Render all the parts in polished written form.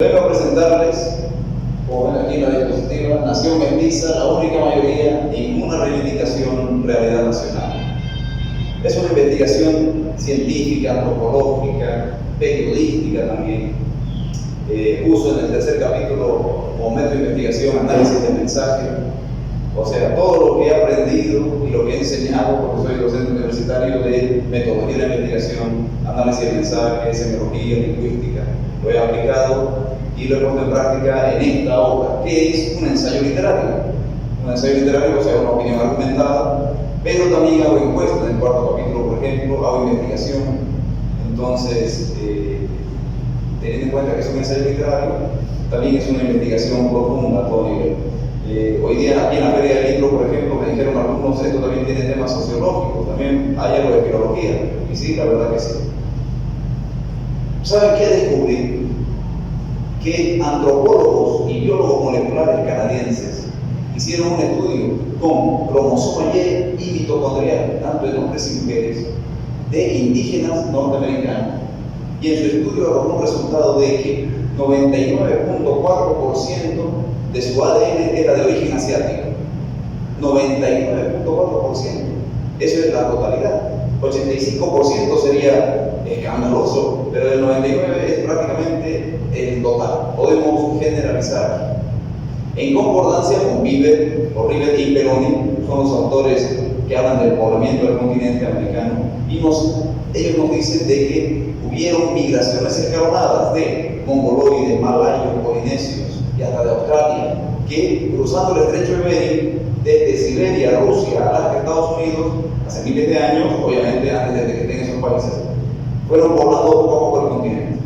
Vengo a presentarles, como ven aquí en la diapositiva, Nación Mestiza, la única mayoría, ninguna reivindicación, realidad nacional. Es una investigación científica, antropológica, periodística también. Uso en el tercer capítulo como método de investigación, análisis de mensaje. O sea, todo lo que he aprendido y lo que he enseñado, porque soy docente universitario de metodología de investigación, análisis de mensaje, semiología, lingüística, lo he aplicado y lo he puesto en práctica en esta obra, que es un ensayo literario. Un ensayo literario, o sea, una opinión argumentada, pero también hago encuestas en el cuarto capítulo, por ejemplo, hago investigación. Entonces, teniendo en cuenta que es un ensayo literario, también es una investigación profunda a todo nivel. Hoy día aquí en la Feria del Libro, por ejemplo, me dijeron algunos, esto también tiene temas sociológicos, también hay algo de filología, y sí, la verdad que sí. ¿Saben qué descubrí? Que antropólogos y biólogos moleculares canadienses hicieron un estudio con cromosoma Y y mitocondrial, tanto en hombres y mujeres, de indígenas norteamericanos, y en su estudio arrojó un resultado de que 99.4% de su ADN era de origen asiático. 99.4%. Eso es la totalidad. 85% sería escandaloso, pero el 99% es prácticamente el total. Podemos generalizar. En concordancia con Rivet y Peroni, son los autores que hablan del poblamiento del continente americano, y ellos nos dicen de que hubieron migraciones escalonadas de mongoloides, malayos, polinesios y hasta de Australia, que cruzando el estrecho de Bering, desde Siberia, Rusia, hasta Estados Unidos, hace miles de años, obviamente antes de que estén esos países, fueron poblando poco a poco el continente.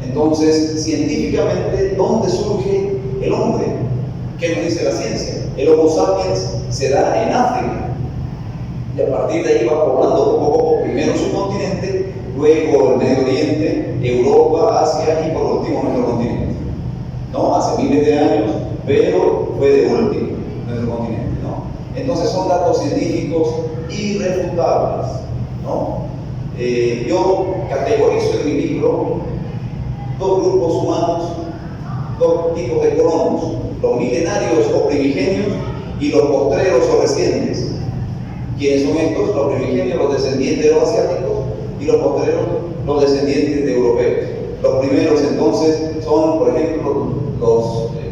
Entonces, científicamente, ¿dónde surge el hombre? ¿Qué nos dice la ciencia? El Homo sapiens se da en África, y a partir de ahí va poblando poco a poco, primero su continente, luego el Medio Oriente, Europa, Asia y por último nuestro continente. ¿No? Hace miles de años, pero fue de último nuestro continente, ¿no? Entonces son datos científicos irrefutables, ¿no? Yo categorizo en mi libro dos grupos humanos, dos tipos de colonos, los milenarios o primigenios y los postreros o recientes. ¿Quiénes son estos? Los primigenios, los descendientes de los asiáticos, y los postreros, los descendientes de europeos. Los primeros entonces son, por ejemplo,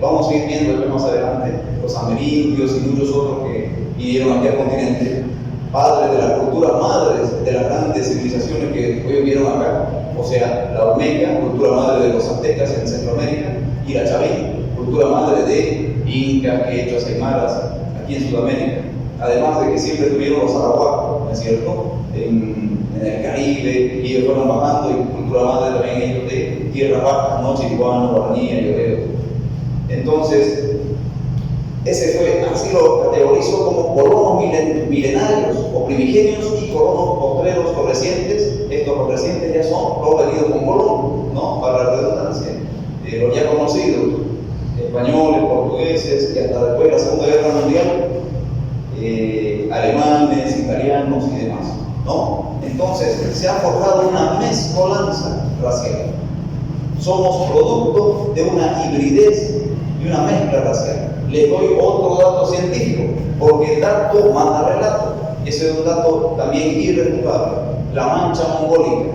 vamos a ir viendo más adelante, los amerindios y muchos otros que vinieron aquí al continente, padres de la cultura, madres de las grandes civilizaciones que hoy vivieron acá, o sea, la Olmeca, cultura madre de los aztecas en Centroamérica, y la Chavín, cultura madre de incas, quechuas, aymaras, aquí en Sudamérica. Además de que siempre tuvieron los arahuacos, ¿no es cierto?, en el Caribe, y ellos fueron bajando, y cultura madre también ellos de tierras bajas, ¿no?, Chiricuano, Guaraní, Ayoreo. Entonces, así lo categorizo como colonos milenarios o primigenios y colonos postreros o recientes. Estos recientes ya son los venidos con Colón, ¿no?, para la redundancia, los ya conocidos, españoles, portugueses, y hasta después de la Segunda Guerra Mundial, alemanes, italianos y demás, ¿no? Entonces, se ha forjado una mezcolanza racial. Somos producto de una hibridez y una mezcla racial. Les doy otro dato científico, porque el dato manda relato. Ese es un dato también irrefutable. La mancha mongólica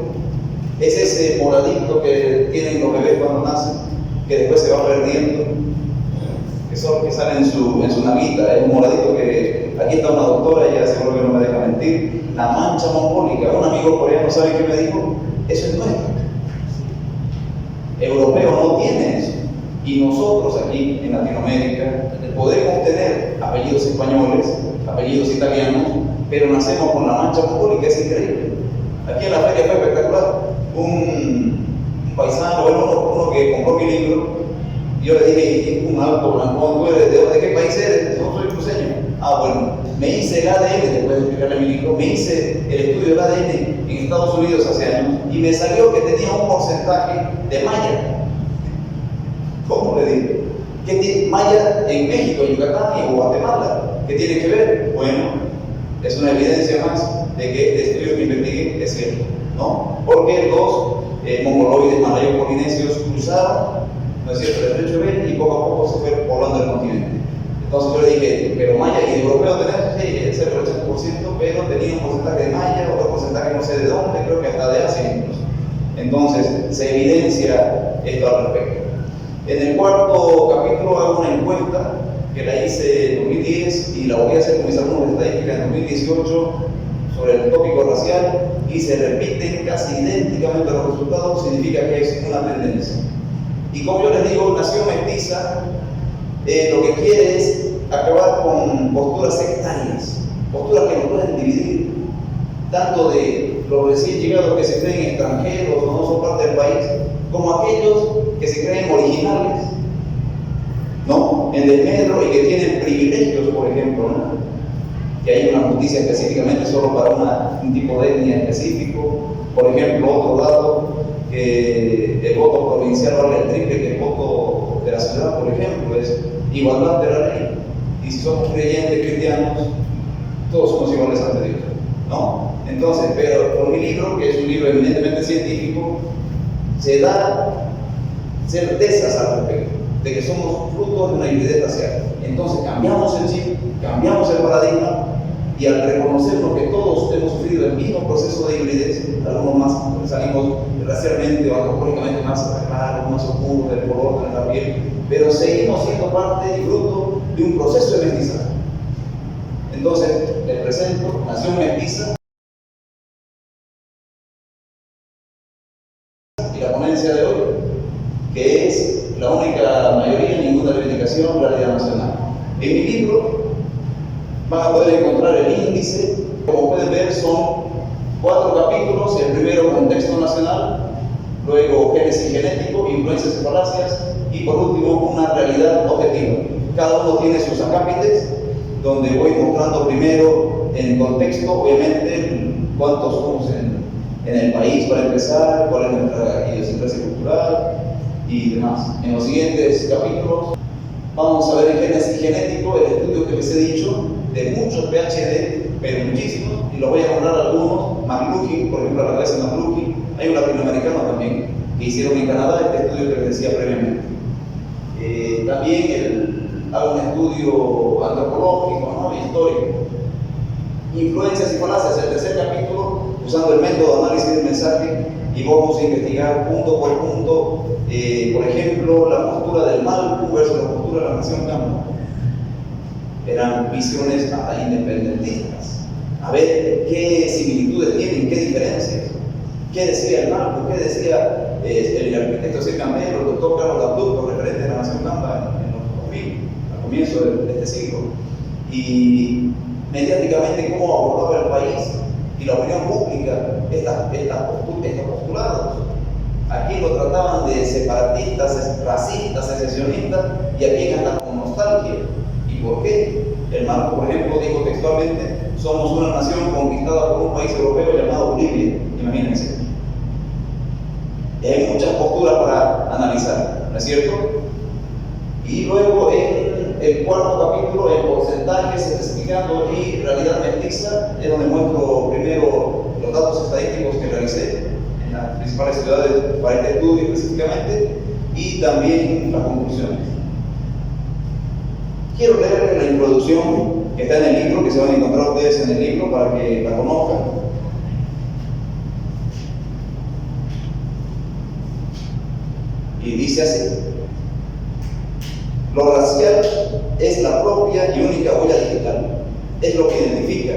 es ese moradito que tienen los bebés cuando nacen, que después se va perdiendo, que sale en su navita. Es un moradito que, aquí está una doctora, ella seguro que no me deja mentir, la mancha mongólica. Un amigo coreano, ¿sabe qué me dijo? Eso es nuestro. Europeo no tiene eso. Y nosotros aquí en Latinoamérica podemos tener apellidos españoles, apellidos italianos, pero nacemos con la mancha mongólica, es increíble. Aquí en la feria fue espectacular. Un paisano, uno que compró mi libro, y yo le dije, un alto blanco, ¿tú eres de qué país eres? No, soy cruceño. Ah, bueno, me hice el ADN, después de explicarle mi libro, me hice el estudio del ADN en Estados Unidos hace años, y me salió que tenía un porcentaje de maya. ¿Cómo le digo? ¿Qué tiene maya en México, en Yucatán y en Guatemala? ¿Qué tiene que ver? Bueno, es una evidencia más de que este estudio que investigué es cierto, ¿no? Porque los mongoloides, malayos, polinesios cruzaron, ¿no es cierto?, el estrecho de Bering y poco a poco se fue poblando el continente. Entonces yo le dije, pero maya y europeo tenemos, sí, es el 80%, pero tenía un porcentaje de maya, otro porcentaje no sé de dónde, creo que hasta de Asia incluso. Entonces se evidencia esto al respecto. En el cuarto capítulo hago una encuesta que la hice en 2010 y la voy a hacer con mis alumnos de estadística en 2018 sobre el tópico racial y se repiten casi idénticamente los resultados, significa que es una tendencia. Y como yo les digo, Nación Mestiza lo que quiere es acabar con posturas sectarias, posturas que nos pueden dividir, tanto de los recién llegados que se creen extranjeros o no son parte del país, como aquellos que se creen originales, ¿no?, en desmedro y que tienen privilegios, por ejemplo, ¿no?, que hay una justicia específicamente solo para un tipo de etnia específico. Por ejemplo, otro dato, que el voto provincial vale el triple que el voto de la ciudad, por ejemplo, es igualdad de la ley. Y si somos creyentes cristianos, todos somos iguales ante Dios, ¿no? Entonces, pero con mi libro, que es un libro eminentemente científico, se da certezas al respecto de que somos frutos de una hibridez racial. Entonces cambiamos el chip, cambiamos el paradigma, y al reconocernos que todos hemos sufrido el mismo proceso de hibridez, algunos más salimos racialmente o antropológicamente más claros, más oscuros, del color de la piel, pero seguimos siendo parte y fruto de un proceso de mestizaje. Entonces, les presento Nación Mestiza y la ponencia de hoy, que es la única mayoría, ninguna reivindicación, realidad nacional. En mi libro van a poder encontrar el índice. Como pueden ver, son 4 capítulos. El primero, contexto nacional, luego génesis genético, influencias y falacias, y por último, una realidad objetiva. Cada uno tiene sus acápites, donde voy mostrando primero en contexto, obviamente, cuántos somos en el país para empezar, cuál es nuestra idiosincrasia cultural y demás. En los siguientes capítulos vamos a ver en génesis genético el estudio que les he dicho de muchos PhD, pero muchísimos, y los voy a nombrar algunos. McLuhan, por ejemplo, la cabeza de McLuhan, hay un latinoamericano también que hicieron en Canadá este estudio que les decía previamente. También hago un estudio antropológico, ¿no?, histórico. Influencias y falacias, el tercer capítulo, usando el método de análisis del mensaje, y vamos a investigar punto por punto, por ejemplo, la postura del Malku versus la postura de la Nación Kamba. Eran visiones independentistas. A ver qué similitudes tienen, qué diferencias. ¿Qué decía el Malku? ¿Qué decía el arquitecto C. Campbell, el doctor Carlos Abdul, referente de la Nación Kamba en los 2000, al comienzo de este siglo? Y mediáticamente, cómo abordaba el país y la opinión pública estos postulados. Aquí lo trataban de separatistas, racistas, secesionistas, y aquí andan con nostalgia. ¿Y por qué? El Marco, por ejemplo, dijo textualmente: somos una nación conquistada por un país europeo llamado Bolivia. Imagínense. Y hay muchas posturas para analizar, ¿no es cierto? Y luego en el cuarto capítulo, en porcentajes, especificando y realidad mestiza, es donde muestro primero los datos estadísticos que realicé en las principales ciudades para este estudio específicamente, y también las conclusiones. Quiero leer la introducción que está en el libro, que se van a encontrar ustedes en el libro para que la conozcan. Y dice así: lo racial es la propia y única huella digital, es lo que identifica.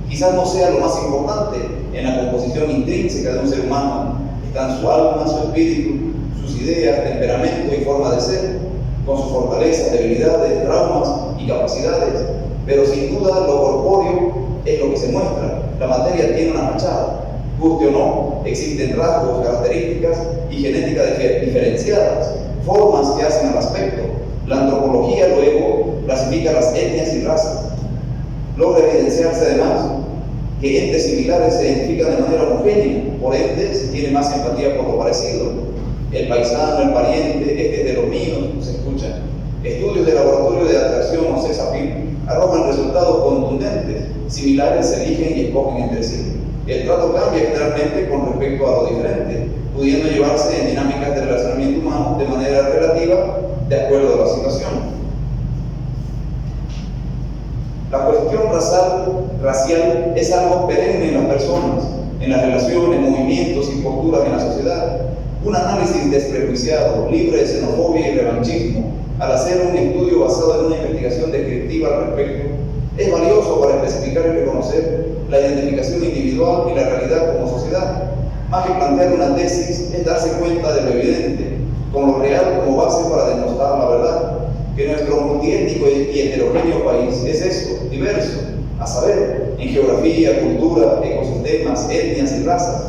Quizás no sea lo más importante en la composición intrínseca de un ser humano. Están su alma, su espíritu, sus ideas, temperamento y forma de ser, con sus fortalezas, debilidades, traumas y capacidades. Pero sin duda lo corpóreo es lo que se muestra. La materia tiene una fachada. Guste o no, existen rasgos, características y genética diferenciadas, formas que hacen al aspecto. La antropología luego clasifica las etnias y razas. Logra evidenciarse además que entes similares se identifican de manera homogénea, por ende se tiene más empatía por lo parecido. El paisano, el pariente, este es de los míos, se escucha. Estudios de laboratorio de atracción o sex appeal arrojan resultados contundentes, similares se eligen y escogen entre sí. El trato cambia generalmente con respecto a lo diferente. pudiendo llevarse en dinámicas de relacionamiento humano de manera relativa de acuerdo a la situación. La cuestión racial es algo perenne en las personas, en las relaciones, movimientos y posturas en la sociedad. Un análisis desprejuiciado, libre de xenofobia y revanchismo, al hacer un estudio basado en una investigación descriptiva al respecto, es valioso para especificar y reconocer la identificación individual y la realidad como sociedad. Más que plantear una tesis, es darse cuenta de lo evidente, con lo real como base para demostrar la verdad, que nuestro multiétnico y heterogéneo país es eso, diverso, a saber, en geografía, cultura, ecosistemas, etnias y razas,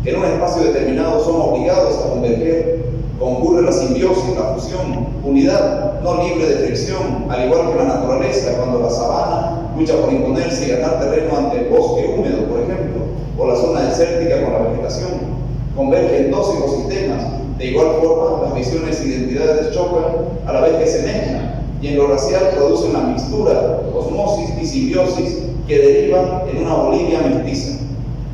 que en un espacio determinado son obligados a converger, concurre la simbiosis, la fusión, unidad, no libre de fricción, al igual que la naturaleza, cuando la sabana lucha por imponerse y ganar terreno ante el bosque húmedo, por ejemplo, o la zona desértica con la vegetación, convergen dos ecosistemas. De igual forma, las visiones e identidades chocan a la vez que se mezclan, y en lo racial producen la mixtura, osmosis y simbiosis que derivan en una Bolivia mestiza.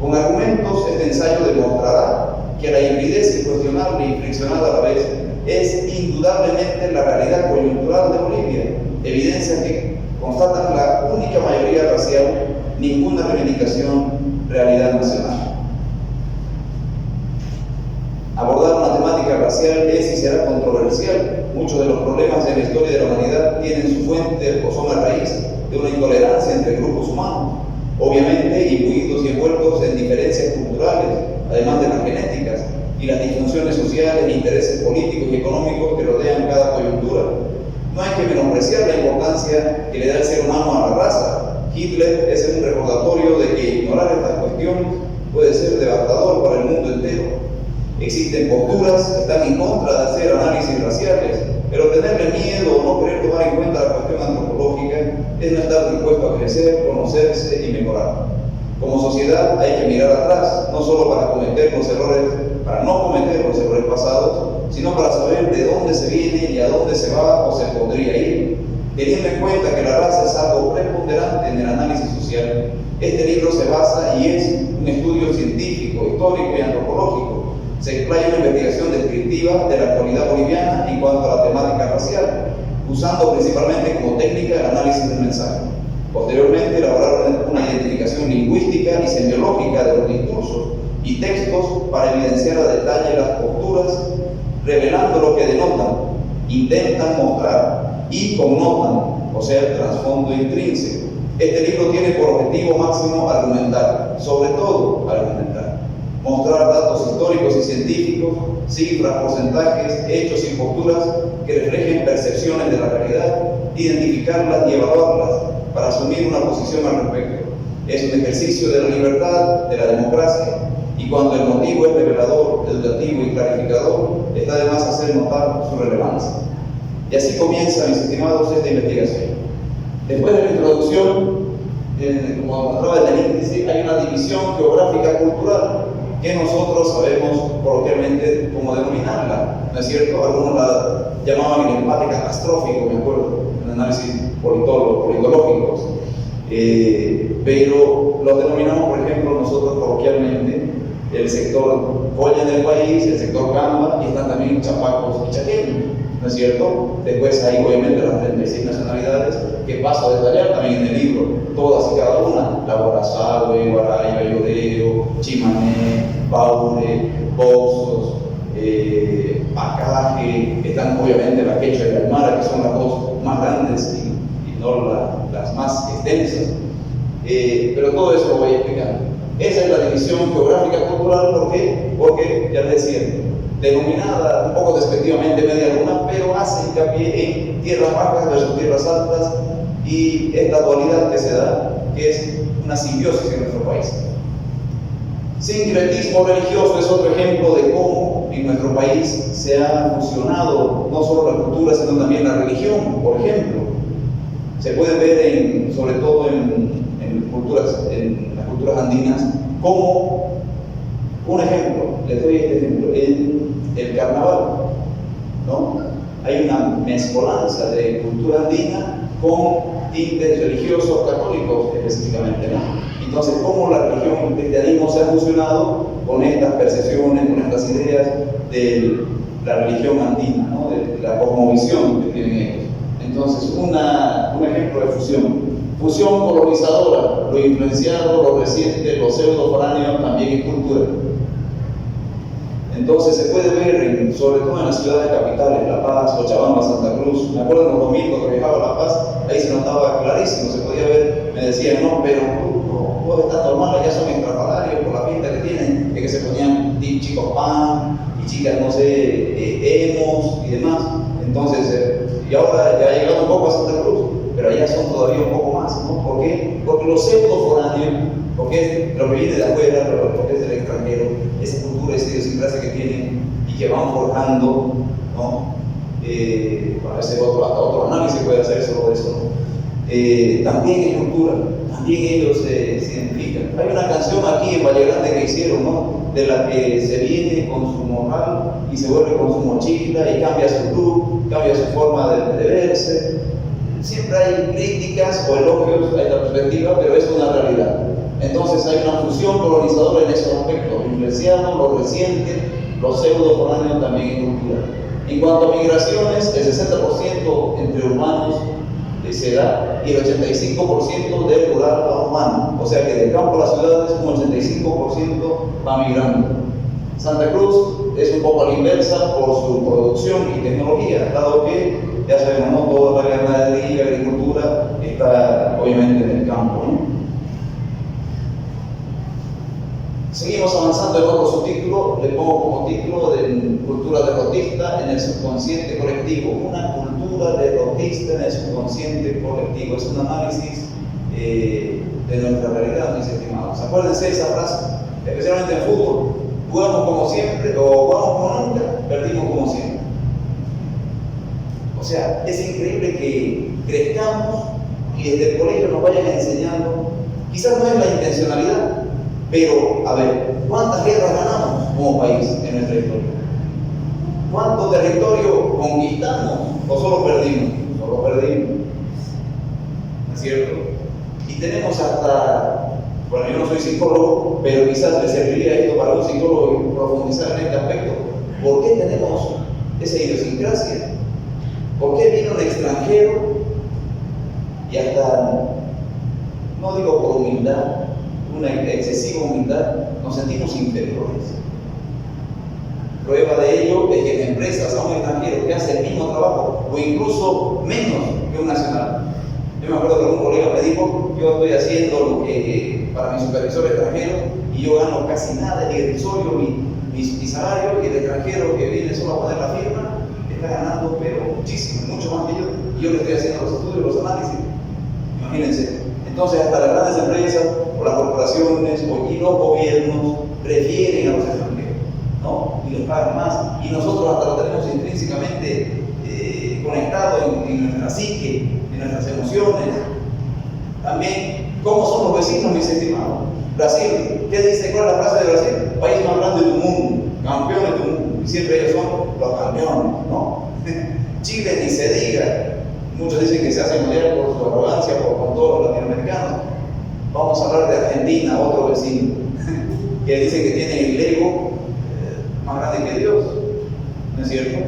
Con argumentos, este ensayo demostrará que la hibridez incuestionable y friccionada a la vez es indudablemente la realidad coyuntural de Bolivia, evidencia que constatan la única mayoría racial, ninguna reivindicación, realidad nacional. Abordar una temática racial es y será controversial. Muchos de los problemas de la historia de la humanidad tienen su fuente o son la raíz de una intolerancia entre grupos humanos, obviamente imbuidos y envueltos en diferencias culturales, además de las genéticas, y las disfunciones sociales e intereses políticos y económicos que rodean cada coyuntura. No hay que menospreciar la importancia que le da el ser humano a la raza. Hitler es un recordatorio de que ignorar estas cuestiones puede ser devastador para el mundo entero. Existen posturas que están en contra de hacer análisis raciales, pero tenerle miedo o no querer tomar en cuenta la cuestión antropológica es no estar dispuesto a crecer, conocerse y mejorar. Como sociedad hay que mirar atrás, no solo para no cometer los errores pasados, sino para saber de dónde se viene y a dónde se va o se podría ir. Teniendo en cuenta que la raza es algo preponderante en el análisis social, este libro se basa y es un estudio científico, histórico y antropológico. Se explaya una investigación descriptiva de la actualidad boliviana en cuanto a la temática racial, usando principalmente como técnica el análisis del mensaje. Posteriormente, elaborar una identificación lingüística y semiológica de los discursos y textos para evidenciar a detalle las posturas, revelando lo que denotan, intentan mostrar y connotan, o sea, el trasfondo intrínseco. Este libro tiene por objetivo máximo argumentar, sobre todo argumentar, mostrar datos históricos y científicos, cifras, porcentajes, hechos y posturas que reflejen percepciones de la realidad, identificarlas y evaluarlas para asumir una posición al respecto. Es un ejercicio de la libertad, de la democracia, y cuando el motivo es revelador, educativo y clarificador, está de más hacer notar su relevancia. Y así comienza, mis estimados, esta investigación. Después de la introducción, como mostraba en el índice, hay una división geográfica cultural que nosotros sabemos coloquialmente cómo denominarla, ¿no es cierto? Algunos la llamaban el empate catastrófico, me acuerdo, en análisis politológicos, pero lo denominamos, por ejemplo, nosotros coloquialmente el sector Colla del país, el sector Camba, y están también chapacos y chaqueños, ¿no es cierto? Después hay obviamente las 36 nacionalidades que paso a detallar también en el libro, todas y cada una: la Guarazágue, Guaraya, Llorero, Chimané, Paure, Pozos, Pacaje, están obviamente la Quechua y la Aymara, que son las dos más grandes y no las más extensas, pero todo eso lo voy a explicar. Esa es la división geográfica cultural. ¿Por qué? Porque, ya les decía, denominada un poco despectivamente media luna, pero hace hincapié en tierras bajas versus tierras altas y esta dualidad que se da, que es una simbiosis en nuestro país. Sincretismo religioso es otro ejemplo de cómo en nuestro país se ha fusionado no solo la cultura, sino también la religión. Por ejemplo, se puede ver sobre todo en las culturas andinas, como un ejemplo, les doy este ejemplo, el carnaval, ¿no? Hay una mezcolanza de cultura andina con tintes religiosos católicos específicamente, ¿no? Entonces, ¿cómo la religión, el cristianismo se ha fusionado con estas percepciones, con estas ideas de la religión andina, ¿no? De la cosmovisión que tienen ellos? Entonces, un ejemplo de fusión. Fusión colonizadora, lo influenciado, lo reciente, lo pseudo-foráneo también es cultura. Entonces se puede ver, sobre todo en las ciudades capitales, La Paz, Cochabamba, Santa Cruz. Me acuerdo en los domingos que viajaba a La Paz, ahí se notaba clarísimo, se podía ver, me decían, no, pero vos estás normal, allá son extrafalarios por la pinta que tienen, de que se ponían chicos pan y chicas, no sé, emos y demás. Entonces, y ahora ya ha llegado un poco a Santa Cruz, pero allá son todavía un poco más, ¿no? ¿Por qué? Porque los pseudo-foráneos, porque es lo que viene de afuera, porque es del extranjero, esa cultura, esa idiosincrasia que tienen y que van forjando, ¿no? Bueno, ese hasta otro análisis puede hacer sobre eso, ¿no? También es cultura, también ellos se identifican. Hay una canción aquí en Valle Grande que hicieron, ¿no? De la que se viene con su morral y se vuelve con su mochila y cambia su look, cambia su forma de verse. Siempre hay críticas o elogios a esta perspectiva, pero es una realidad. Entonces hay una fusión colonizadora en esos aspectos, lo influenciado, lo reciente, lo pseudo-foráneo también en cultura. En cuanto a migraciones, el 60% entre urbanos se da y el 85% del rural a urbano. O sea que del campo a las ciudades un 85% va migrando. Santa Cruz es un poco a la inversa por su producción y tecnología, dado que ya sabemos, ¿no? Toda la ganadería y la agricultura está obviamente en el campo, ¿no? Seguimos avanzando en otro subtítulo, le pongo como título de cultura derrotista en el subconsciente colectivo. Una cultura derrotista en el subconsciente colectivo. Es un análisis de nuestra realidad, mis estimados. Acuérdense de esa frase, especialmente en fútbol. Jugamos como siempre, o jugamos como nunca, perdimos como siempre. O sea, es increíble que crezcamos y desde el colegio nos vayan enseñando, quizás no es la intencionalidad, pero, a ver, ¿cuántas guerras ganamos como país en nuestra historia? ¿Cuánto territorio conquistamos o solo perdimos? Solo perdimos. ¿No es cierto? Y tenemos hasta, bueno, yo no soy psicólogo, pero quizás le serviría esto para un psicólogo profundizar en este aspecto. ¿Por qué tenemos esa idiosincrasia? ¿Por qué vino un extranjero y hasta, no digo por humildad, una excesiva humildad, nos sentimos inferiores? Prueba de ello es que en empresas a un extranjero que hace el mismo trabajo o incluso menos que un nacional. Yo me acuerdo que un colega me dijo, yo estoy haciendo lo que para mi supervisor extranjero y yo gano casi nada, es irrisorio mi salario, y el extranjero que viene solo a poner la firma está ganando pero muchísimo, mucho más que yo, y yo le estoy haciendo los estudios, los análisis. Imagínense. Entonces hasta las grandes empresas o las corporaciones y los gobiernos prefieren a los extranjeros, ¿no? Y les pagan más, y nosotros hasta lo tenemos intrínsecamente conectado en nuestra psique, en nuestras emociones. También, ¿cómo son los vecinos, mis estimados? Brasil, ¿qué dice? ¿Cuál es la frase de Brasil? País más grande del mundo, campeón del mundo, y siempre ellos son los campeones, ¿no? Chile ni se diga. Muchos dicen que se hace mundial por su arrogancia, con todos los latinoamericanos. Vamos a hablar de Argentina, otro vecino, que dice que tiene el ego más grande que Dios, ¿no es cierto?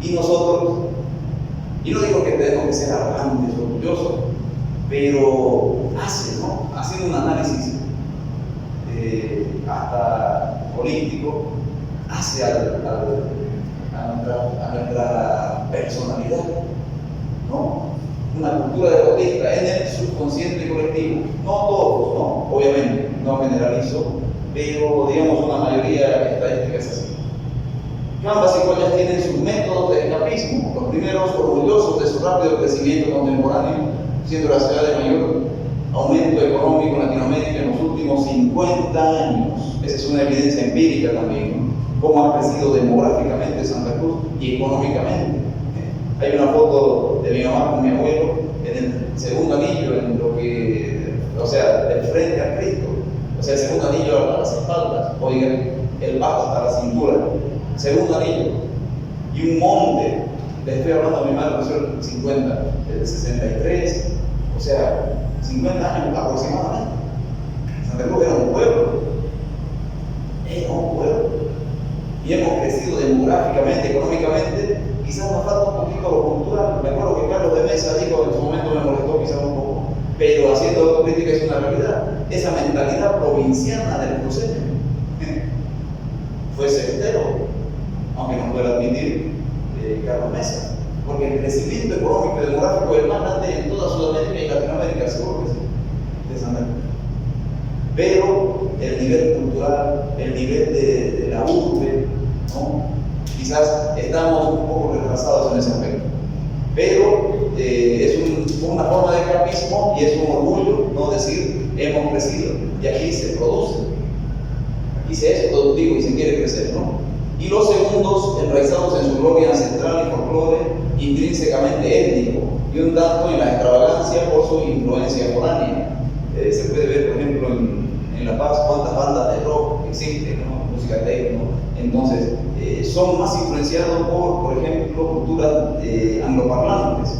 Y nosotros, y no digo que tenemos que ser arrogantes, orgullosos, pero hacen un análisis hasta político, hace a nuestra personalidad, ¿no? Una cultura derrotista en el subconsciente colectivo. No todos, ¿no? Obviamente, no generalizo, pero digamos una mayoría estadística es así. Ambas igualdades tienen sus métodos de escapismo. Los primeros orgullosos de su rápido crecimiento contemporáneo, siendo la ciudad de mayor aumento económico en Latinoamérica en los últimos 50 años. Esa es una evidencia empírica también, ¿no? Cómo ha crecido demográficamente Santa Cruz y económicamente. Hay una foto de mi mamá con mi abuelo en el segundo anillo, en lo que, o sea, del frente a Cristo, o sea, el segundo anillo a las espaldas, oigan, el bajo hasta la cintura, segundo anillo, y un monte. Le estoy hablando a mi madre, nació en 50, el 63, o sea, 50 años aproximadamente. Santa Cruz era un pueblo. Era un pueblo. Y hemos crecido demográficamente, económicamente. Quizás nos falta un poquito lo cultural. Me acuerdo que Carlos de Mesa dijo, en su momento me molestó quizás un poco, pero haciendo autocrítica es una realidad. Esa mentalidad provinciana del cruceño fue certero, aunque no pueda admitir Carlos Mesa, porque el crecimiento económico y demográfico es el más grande en toda Sudamérica y Latinoamérica, seguro que sí, de Santa Cruz. Pero el nivel cultural, el nivel de la urbe, ¿no? Quizás estamos un poco retrasados en ese aspecto. Pero es una forma de escapismo y es un orgullo no decir hemos crecido. Y aquí se produce, aquí se es productivo y se quiere crecer, ¿no? Y los segundos, enraizados en su gloria ancestral y folclore intrínsecamente étnico, y un tanto en la extravagancia por su influencia foránea. Se puede ver, por ejemplo, en La Paz, cuántas bandas de rock existen, ¿no? Música techno. Entonces, son más influenciados por ejemplo, culturas angloparlantes,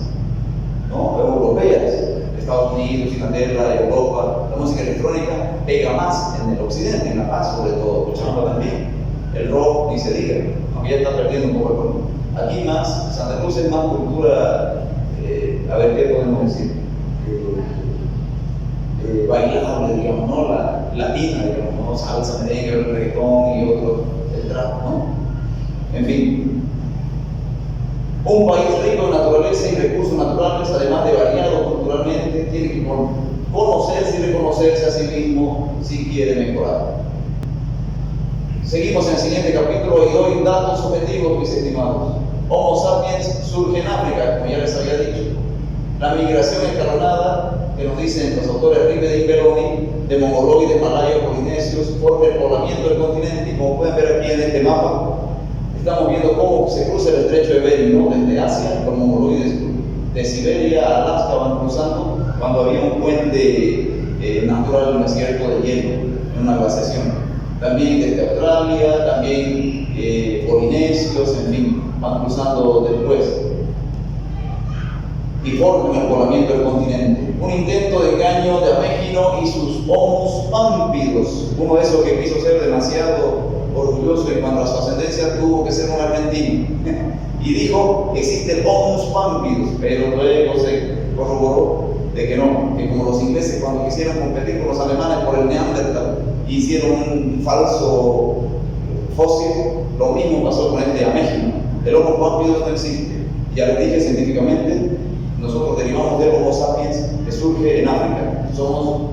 ¿no? Europeas. Estados Unidos, Inglaterra, Europa. La música electrónica pega más en el occidente, en La Paz sobre todo, Cochabamba también. El rock ni se diga, aunque ya está perdiendo un poco el color. Aquí más, Santa Cruz es más cultura, a ver qué podemos decir, bailable, digamos, ¿no? La latina, digamos, ¿no? Salsa, merengue, el reggaetón y otros, el trap, ¿no? En fin, un país rico en naturaleza y recursos naturales, además de variado culturalmente, tiene que conocerse y reconocerse a sí mismo si quiere mejorar. Seguimos en el siguiente capítulo y doy datos objetivos, mis estimados. Homo sapiens surge en África, como ya les había dicho. La migración escalonada, que nos dicen los autores Ribet y Belloni, de mongoloides, malayos, polinesios, por el poblamiento del continente. Y como pueden ver aquí en este mapa, estamos viendo cómo se cruza el estrecho de Bering, ¿no? Desde Asia, los mongoloides de Siberia a Alaska van cruzando cuando había un puente natural, un desierto de hielo, en una glaciación. También desde Australia, también polinesios, en fin, van cruzando después y forman el poblamiento del continente. Un intento de engaño de Amégino y sus Homo pámpidos, uno de esos que quiso ser demasiado orgulloso en cuanto a su ascendencia, tuvo que ser un argentino. Y dijo que existe el Homo pámpidos, pero luego se corroboró de que no, que como los ingleses cuando quisieron competir con los alemanes por el Neandertal, hicieron un falso fósil, lo mismo pasó con este Amégino. El Homo pámpidos no existe. Ya les dije científicamente, nosotros derivamos del Homo sapiens que surge en África. Somos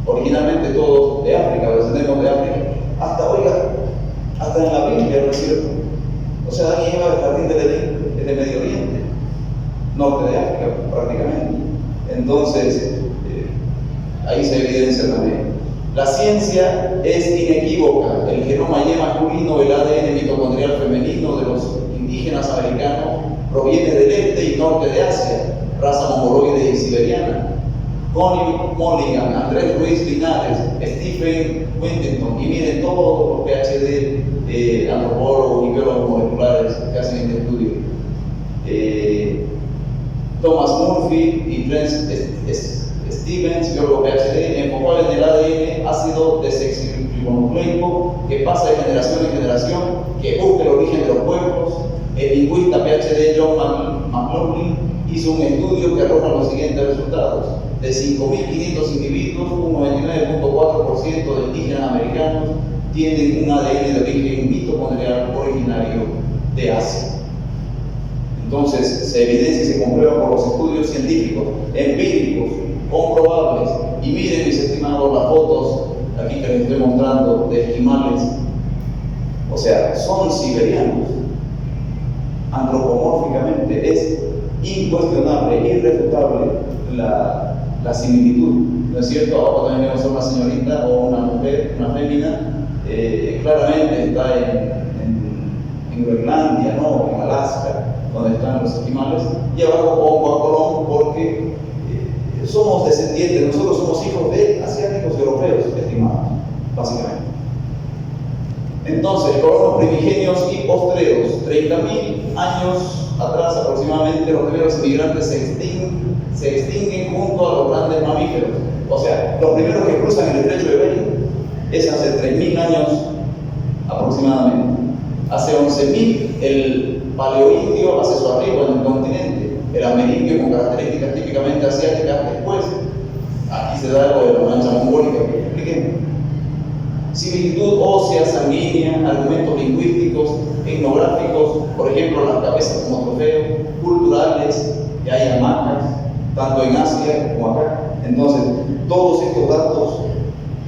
originalmente todos de África, descendemos de África. Hasta en la Biblia, ¿no es cierto? O sea, alguien iba al jardín del Edén, es de Medio Oriente, norte de África prácticamente. Entonces, ahí se evidencia también. La ciencia es inequívoca. El genoma Y masculino, el ADN mitocondrial femenino de los indígenas americanos proviene del este y norte de Asia, raza mongoloide y siberiana. Connie Mulligan, Andrés Ruiz Linares, Stephen Winterton, y miren todos los PhD, antropólogos y biólogos moleculares que hacen este estudio. Thomas Murphy y Trent Stevens, biólogo PhD, enfocaron en el ADN ácido desoxirribonucleico que pasa de generación en generación, que busca el origen de los pueblos. El lingüista PhD John McLaughlin hizo un estudio que arroja los siguientes resultados. De 5.500 individuos, un 99.4% de indígenas americanos tienen un ADN de origen mitocondrial originario de Asia. Entonces, se evidencia y se comprueba por los estudios científicos, empíricos, comprobables. Y miren, mis estimados, las fotos aquí que les estoy mostrando de esquimales. O sea, son siberianos. Antropomórficamente es incuestionable, irrefutable la similitud, ¿no es cierto? Abajo también vemos a una señorita o una mujer, una fémina, claramente está en Groenlandia, ¿no? En Alaska, donde están los esquimales, y abajo pongo a Colón porque somos descendientes, nosotros somos hijos de asiáticos y europeos, estimados, básicamente. Entonces, colonos primigenios y postreros, 30.000 años atrás aproximadamente, los primeros inmigrantes se extinguen junto a los grandes mamíferos. O sea, los primeros que cruzan el estrecho de Bering es hace 3.000 años aproximadamente. Hace 11.000 el paleoindio hace su arribo en el continente, el amerindio con características típicamente asiáticas después. Aquí se da algo de la mancha mongólica que expliqué. Similitud ósea, sanguínea, argumentos lingüísticos, etnográficos, por ejemplo, las cabezas como trofeo, culturales, que hay hamacas, tanto en Asia como acá. Entonces, todos estos datos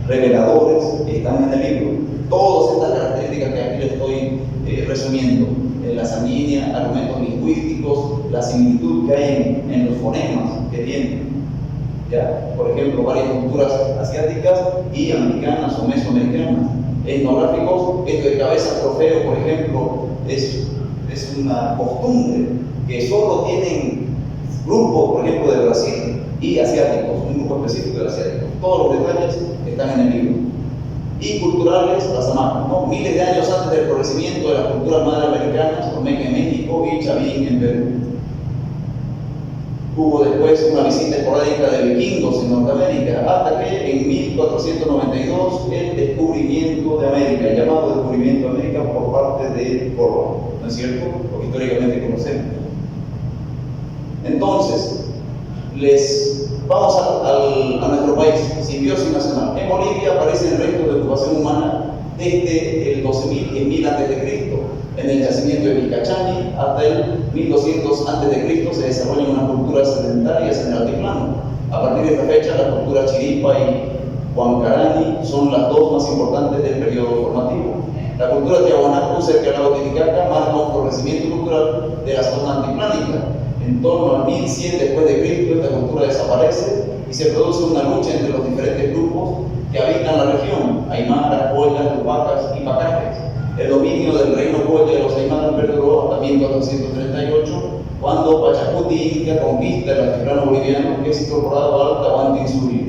reveladores están en el libro. Todas estas características que aquí les estoy resumiendo, la sanguínea, argumentos lingüísticos, la similitud que hay en los fonemas que tienen. ¿Ya? Por ejemplo, varias culturas asiáticas y americanas o mesoamericanas. Etnográficos, esto de cabeza trofeo, por ejemplo, es una costumbre que solo tienen grupos, por ejemplo, de Brasil y asiáticos, un grupo específico de asiáticos. Todos los detalles están en el libro. Y culturales, las hamacas, ¿no? Miles de años antes del florecimiento de las culturas madre americanas, Olmeca en México y Chavín en Perú. Hubo después una visita esporádica de vikingos en Norteamérica, hasta que en 1492 el descubrimiento de América, el llamado descubrimiento de América por parte de Colón, ¿no es cierto? Lo que históricamente conocemos. Entonces, vamos a nuestro país, simbiosis nacional. En Bolivia aparecen restos de ocupación humana desde el 12.000 y 10.000 a.C. En el yacimiento de Picachani hasta el 1200 a.C. se desarrollan unas culturas sedentarias en el altiplano. A partir de esta fecha, las culturas Chiripa y Huancarani son las dos más importantes del periodo formativo. La cultura Tiahuanaco, cerca del lago Titicaca, marca un florecimiento cultural de la zona antiplánica. En torno al 1100 después de Cristo, esta cultura desaparece y se produce una lucha entre los diferentes grupos que habitan la región: aymaras, collas, tupacas y pacajes. El dominio del reino Colla de los aymaras perduró hasta 1438, cuando Pachacuti Inca conquista el altiplano boliviano, que es incorporado al Tahuantinsuyo.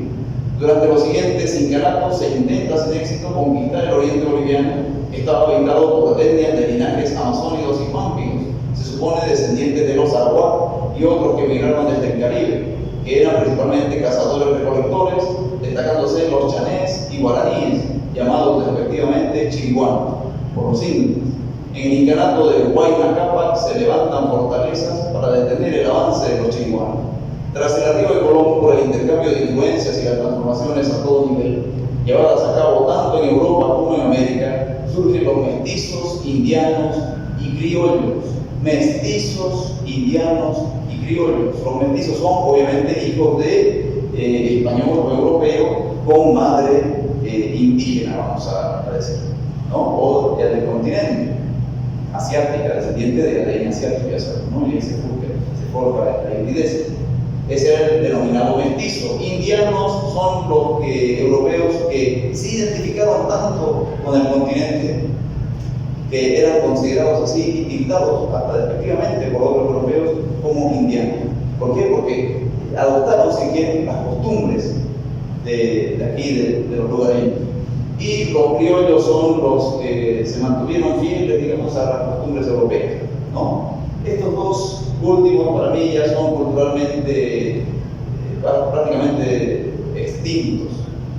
Durante los siguientes incanatos se intenta sin éxito conquistar el oriente boliviano, que estaba habitado por etnias de linajes amazónicos y pampinos. Se supone descendientes de los Arawak y otros que emigraron desde el Caribe, que eran principalmente cazadores-recolectores, destacándose los chanés y guaraníes, llamados respectivamente chiriguanos por los indios. En el incanato de Huayna Cápac se levantan fortalezas para detener el avance de los chiriguanos. Tras el arribo de Colón, por el intercambio de influencias y las transformaciones a todo nivel, llevadas a cabo tanto en Europa como en América, surgen los mestizos, indianos y criollos. Mestizos, indianos y criollos. Los mestizos son obviamente hijos de español o europeo con madre indígena, vamos a decir, ¿no? O ya del continente, asiática, descendiente de la reina asiática, ¿no? Y ahí se forja la hibridez. Ese era el denominado mestizo. Indianos son los europeos que se identificaron tanto con el continente que eran considerados así y tildados hasta despectivamente por otros europeos como indianos. ¿Por qué? Porque adoptaron, si quieren, las costumbres de aquí, de los lugareños. Y los criollos son los que se mantuvieron fieles, digamos, a las costumbres europeas, ¿no? Estos dos últimos para mí ya son culturalmente prácticamente extintos,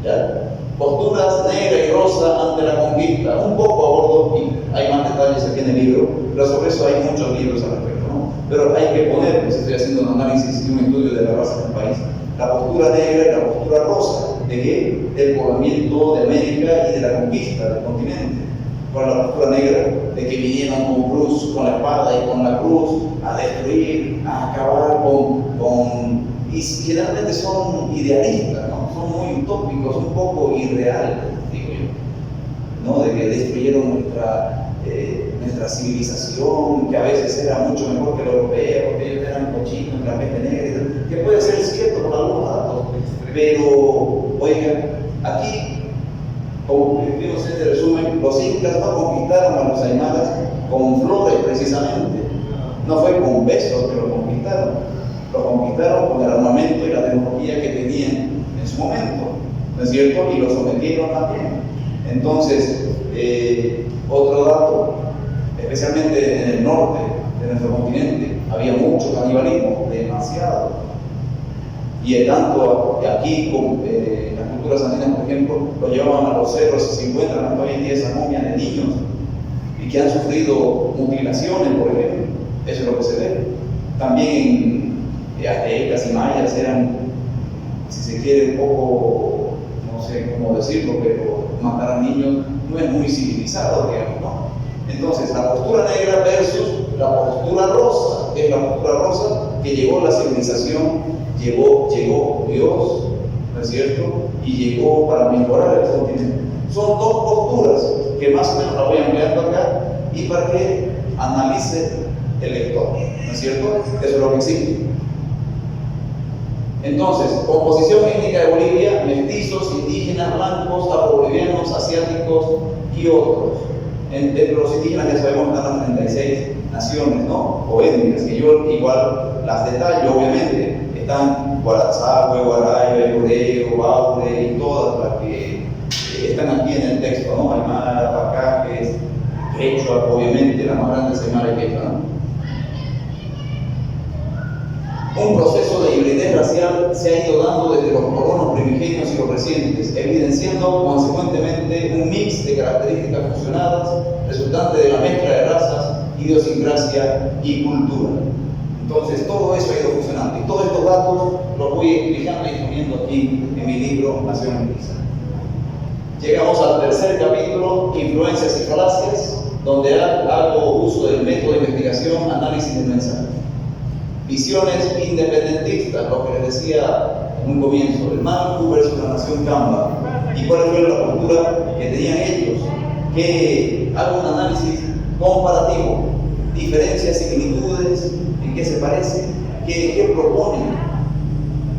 ¿ya? Posturas negra y rosa ante la conquista, un poco abordo, y hay más detalles aquí en el libro, pero sobre eso hay muchos libros al respecto, ¿no? Pero hay que poner, pues estoy haciendo un análisis y un estudio de la raza en el país, la postura negra y la postura rosa. ¿De qué? Del poblamiento de América y de la conquista del continente. Con la postura negra de que vinieron con cruz, con la espada y con la cruz a destruir, a acabar y generalmente son idealistas, ¿no? Son muy utópicos, un poco irreales, digo yo, ¿no? De que destruyeron nuestra civilización, que a veces era mucho mejor que la europea, porque ellos eran cochinos, la peste negra, que puede ser cierto por algunos datos, pero, oigan, aquí, como vimos en este resumen, los incas no conquistaron a los aymaras con flores precisamente, no fue con besos que lo conquistaron con el armamento y la tecnología que tenían en su momento, ¿no es cierto? Y lo sometieron también. Entonces, otro dato, especialmente en el norte de nuestro continente, había mucho canibalismo, demasiado. Y tanto aquí como en las culturas andinas, por ejemplo, lo llevaban a los cerros y se encuentran hasta hoy en día esas momias de niños y que han sufrido mutilaciones, por ejemplo. Eso es lo que se ve. También aztecas y mayas eran, si se quiere, un poco, no sé cómo decirlo, pero matar a niños no es muy civilizado, digamos, ¿no? Entonces, la postura negra versus la postura rosa, que es la postura rosa que llegó la civilización, llegó Dios, ¿no es cierto? Y llegó para mejorar el continente. Son dos posturas que más o menos la voy ampliando acá y para que analice el lector, ¿no es cierto? Eso es lo que existe. Entonces, composición étnica de Bolivia: mestizos, indígenas, blancos, afrobolivianos, asiáticos y otros. Entre los indígenas ya sabemos que están las 36 naciones, ¿no? O étnicas, que yo igual las detallo, obviamente. Están Guarazágüe, Guarayo, Yoreo, Baure y todas las que están aquí en el texto, ¿no? Aymara, Pacajes, Quechua, obviamente, la más grande es Aymara y Quechua, ¿no? Un proceso de hibridez racial se ha ido dando desde los colonos primigenios y los recientes, evidenciando consecuentemente un mix de características fusionadas resultante de la mezcla de razas, idiosincrasia y cultura. Entonces, todo eso ha ido funcionando y todos estos datos los voy explicando y poniendo aquí en mi libro Nación en Prisa. Llegamos al tercer capítulo, influencias y falacias, donde hago uso del método de investigación, análisis del mensaje. Visiones independentistas, lo que les decía en un comienzo, el Mancu versus la nación Kamba. ¿Y cuál fue la postura que tenían ellos? Que hago un análisis comparativo, diferencias, similitudes, en qué se parece, qué proponen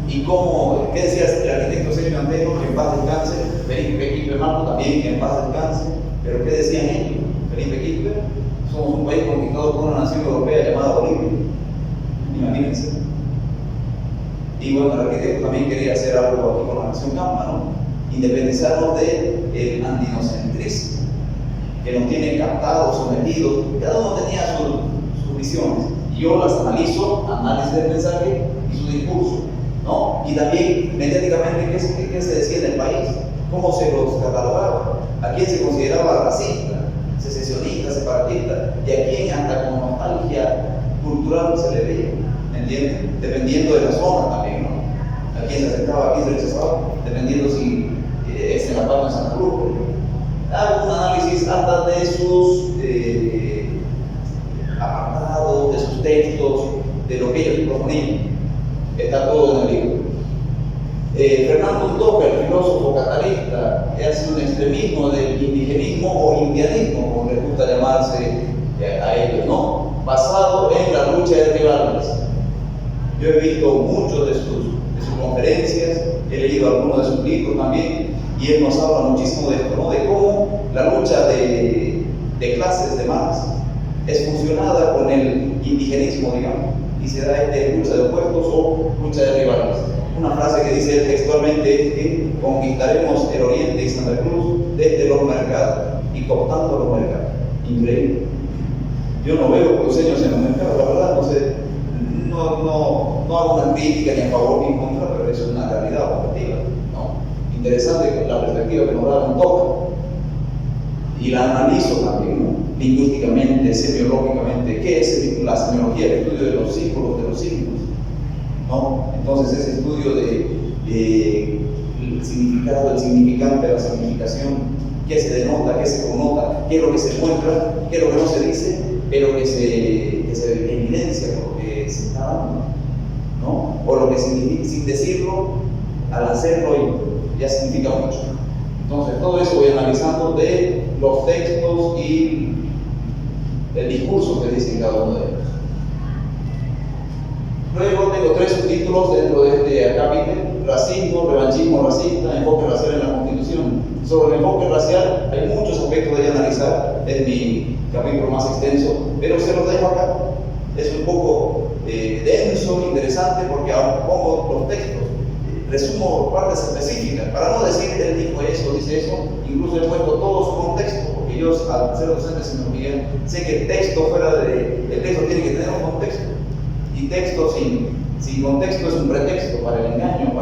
y cómo, qué decía el arquitecto Sergio Antero, que en paz descanse, Felipe Quispe Marco también, que en paz descanse, pero qué decían ellos. Felipe Quispe: somos un país conquistado por una nación europea llamada Bolivia. Imagínense. Y bueno, el arquitecto también quería hacer algo aquí con la nación Kamba, ¿no? Independizarnos del andinocentrismo, que nos tiene captados, sometidos. Cada uno tenía sus visiones. Y yo las analizo, análisis del mensaje y su discurso, ¿no? Y también mediáticamente qué se decía en el país, cómo se los catalogaba, a quién se consideraba racista, secesionista, separatista, y a quién hasta con nostalgia cultural se le veía, ¿me entienden? Dependiendo de la zona también, ¿no? A quién se aceptaba, a quién se rechazaba, dependiendo si es en La Paz o en Santa Cruz. Hago un análisis hasta de sus apartados, de sus textos, de lo que ellos proponían. Está todo en el libro. Fernando Untoca, el filósofo catalista, hace un extremismo del indigenismo o indianismo, como les gusta llamarse a ellos, ¿no? Basado en la lucha de rivales. Yo he visto muchos de sus conferencias, he leído algunos de sus libros también, y él nos habla muchísimo de esto, ¿no? De cómo la lucha de clases de Marx es fusionada con el indigenismo, digamos, y se da lucha de opuestos o lucha de rivales. Una frase que dice él textualmente es que conquistaremos el Oriente y Santa Cruz desde los mercados y cooptando los mercados. Increíble. Yo no veo cruceños en los mercados, la verdad, no sé, no hago una crítica ni a favor ni en contra, pero eso es una realidad objetiva, ¿no? Interesante la perspectiva que nos da Untoca. Y la analizo también, ¿no? Lingüísticamente, semiológicamente, ¿qué es la semiología? El estudio de los símbolos, de los signos, ¿no? Entonces, ese estudio del significado, del significante, de la significación, qué se denota, qué se connota, qué es lo que se muestra, qué es lo que no se dice, pero que se evidencia por lo que se está dando, ¿no? O lo que significa, sin decirlo, al hacerlo ya significa mucho. Entonces, todo eso voy analizando de los textos y el discurso que dicen cada uno de ellos. Luego tengo 3 subtítulos dentro de este capítulo: racismo, revanchismo racista, enfoque racial en la Constitución. Sobre el enfoque racial hay muchos aspectos de analizar, es mi capítulo más extenso, pero se los dejo acá. Es un poco denso, interesante, porque ahora pongo los textos, resumo partes específicas, para no decir él dijo eso, dice eso, incluso he puesto todo su contexto, porque yo al ser docente de semiología sé que el texto fuera de, el texto tiene que tener un contexto. Y texto sin contexto es un pretexto para el engaño,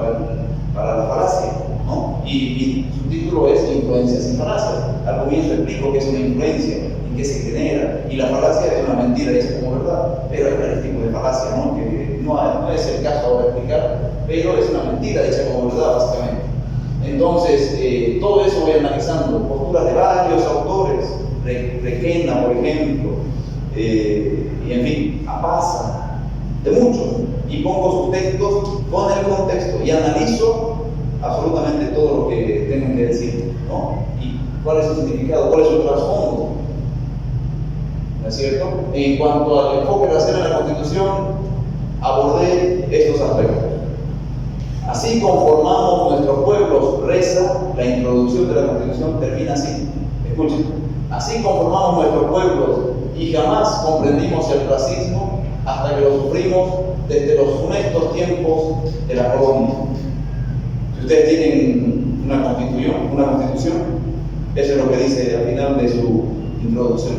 para la falacia, ¿no? Y su título es Influencias y falacias. Al comienzo explico qué es una influencia, en qué se genera, y la falacia es una mentira hecha como verdad. Pero hay varios tipos de falacia, ¿no? Que no es el caso ahora explicar, pero es una mentira hecha como verdad, básicamente. Entonces, todo eso voy analizando, posturas de varios autores, Requena, por ejemplo, y en fin, Apasa, de muchos, y pongo sus textos con el contexto y analizo absolutamente todo lo que tengan que decir, ¿no? Y cuál es su significado, cuál es su trasfondo, ¿no es cierto? En cuanto al enfoque racial en la Constitución, abordé estos aspectos. Así conformamos nuestros pueblos, reza la introducción de la Constitución, termina así. Escuchen, así conformamos nuestros pueblos y jamás comprendimos el racismo hasta que lo sufrimos desde los funestos tiempos de la colonia. Si ustedes tienen una constitución, eso es lo que dice al final de su introducción.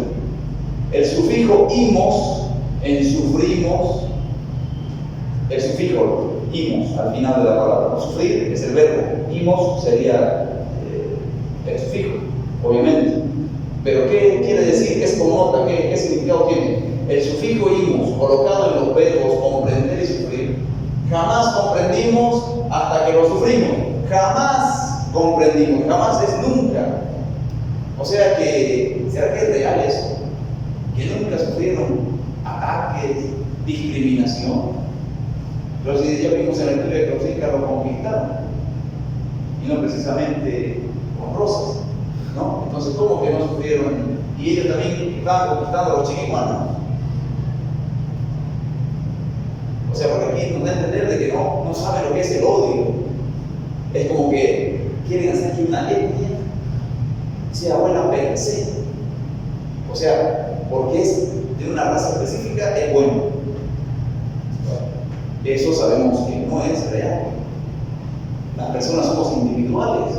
El sufijo imos en sufrimos, el sufijo imos al final de la palabra. Sufrir es el verbo, imos sería el sufijo, obviamente. Pero ¿qué quiere decir? ¿Qué es connota? ¿Qué significado tiene? El sufijo imos, colocado en los verbos comprender y sufrir, jamás comprendimos hasta que lo sufrimos. Jamás comprendimos, jamás es nunca. O sea que, ¿será que es real eso? Que nunca sufrieron ataques, discriminación. Pero si ya vimos en la historia de que los incas lo conquistaron, y no precisamente con rosas, ¿no? Entonces, ¿cómo que no sufrieron? Y ellos también estaban conquistando a los chiquihuanos. O sea, porque aquí nos da a entender de que no saben lo que es el odio. Es como que quieren hacer que una etnia sea buena per se. O sea, porque es de una raza específica, es bueno. Eso sabemos que no es real. Las personas somos individuales.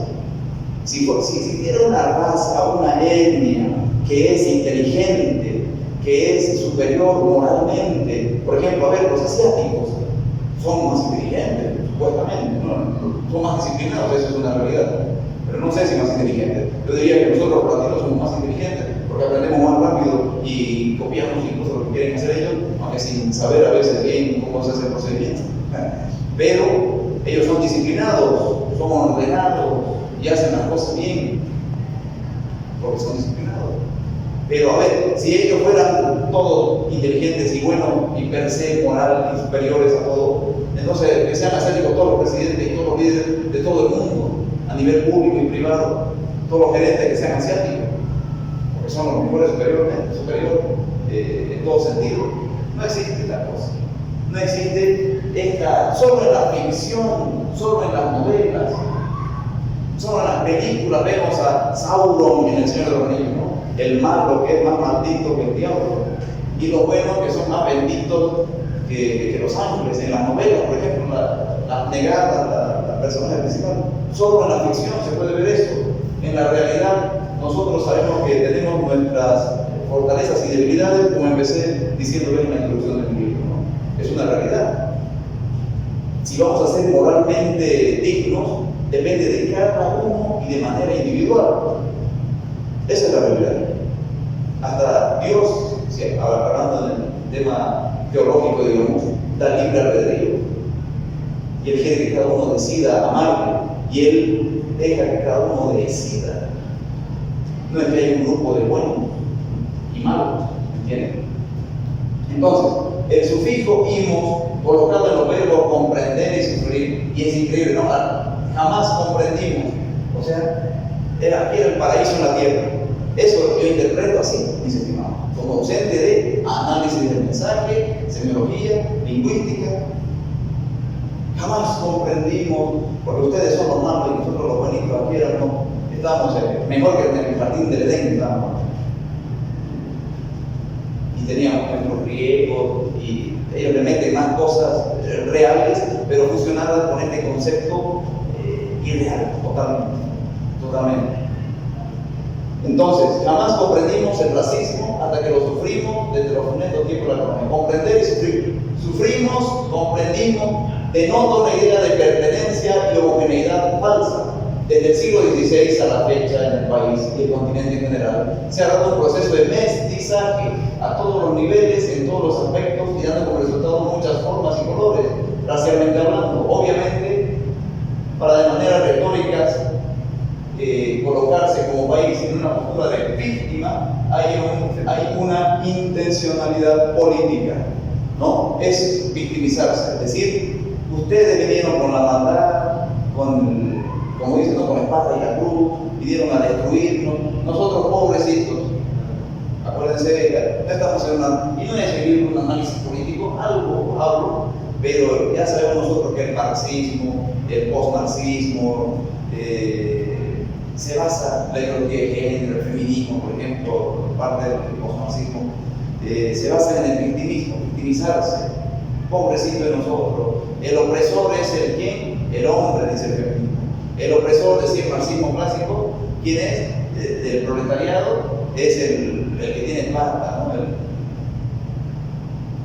Si existiera una raza, una etnia que es inteligente, que es superior moralmente, por ejemplo, a ver, los asiáticos son más inteligentes, supuestamente, ¿no? Son más disciplinados, eso es una realidad. Pero no sé si más inteligentes. Yo diría que nosotros los latinos somos más inteligentes porque aprendemos más rápido y copiamos incluso lo que quieren hacer ellos, aunque sin saber a veces bien cómo se hace el procedimiento. Pero ellos son disciplinados, son ordenados y hacen las cosas bien porque son disciplinados. Pero a ver, si ellos fueran todos inteligentes y buenos y per se moral y superiores a todo, entonces que sean asiáticos todos los presidentes y todos los líderes de todo el mundo, a nivel público y privado, todos los gerentes que sean asiáticos, porque son los mejores superiores en todo sentido. No existe tal cosa. No existe solo en la ficción, solo en las novelas, solo en las películas vemos a Sauron en El Señor de los Anillos, ¿no? El malo que es más maldito que el diablo, y los buenos que son más benditos que los ángeles. En las novelas, por ejemplo, las negadas, la personaje principal, solo en la ficción se puede ver esto. En la realidad, nosotros sabemos que tenemos nuestras fortalezas y debilidades, como empecé diciéndole en la introducción del libro, ¿no? Es una realidad. Si vamos a ser moralmente dignos, depende de cada uno y de manera individual. Esa es la realidad. Hasta Dios, hablando del tema teológico, digamos, da libre albedrío. Y Él quiere que cada uno decida amarle. Y Él deja que cada uno decida. No es que haya un grupo de buenos y malos, ¿entienden? Entonces, el sufijo imos, colocado en los verbos comprender y sufrir, y es increíble, ¿no? Jamás comprendimos. O sea, era el paraíso en la tierra. Eso yo interpreto así, mis estimados, como docente de análisis del mensaje, semiología, lingüística. Jamás comprendimos, porque ustedes son los malos y nosotros los buenitos aquí estábamos mejor que en el jardín del Edén, estábamos. Y teníamos nuestros griegos, y ellos le meten más cosas reales, pero fusionadas con este concepto irreal, totalmente. Entonces, jamás comprendimos el racismo hasta que lo sufrimos desde los funestos tiempos de la colonia. Comprender y sufrir. Sufrimos, comprendimos, denota una idea de pertenencia y homogeneidad falsa. Desde el siglo XVI a la fecha en el país y el continente en general, se ha dado un proceso de mestizaje a todos los niveles, en todos los aspectos, y dando como resultado muchas formas y colores, racialmente hablando. Obviamente, para de manera retóricas colocarse como país en una postura de víctima, hay una intencionalidad política, ¿no? Es victimizarse, es decir, ustedes vinieron con la maldad, como dicen, ¿no?, con la espada y la cruz, vinieron a destruirnos, nosotros pobrecitos. Acuérdense, no estamos en una, y no es vivir un análisis político, algo hablo, pero ya sabemos nosotros que el marxismo, el postmarxismo, se basa en la ideología de género, el feminismo, por ejemplo, parte del postmarxismo, se basa en el victimismo, victimizarse, pobrecito de nosotros. El opresor es el quién, el hombre, dice el feminismo. El opresor, decía el marxismo clásico, ¿quién es? Del proletariado, es el que tiene plata, ¿no?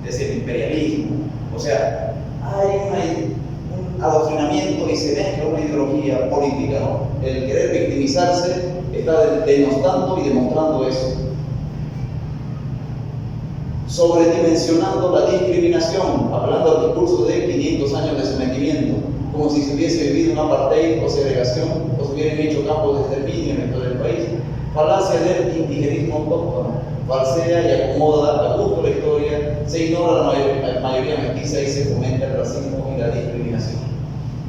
Es el imperialismo. O sea, hay un adoctrinamiento y se mezcla una ideología política, ¿no? El querer victimizarse está denostando y demostrando eso. Sobredimensionando la discriminación, hablando del discurso de 500 años de sometimiento, como si se hubiese vivido un apartheid o segregación, o se hubieran hecho campos de exterminio en todo el país. Falacia del indigenismo autóctono, falsea y acomoda a gusto la historia, se ignora la mayoría mestiza y se fomenta el racismo y la discriminación.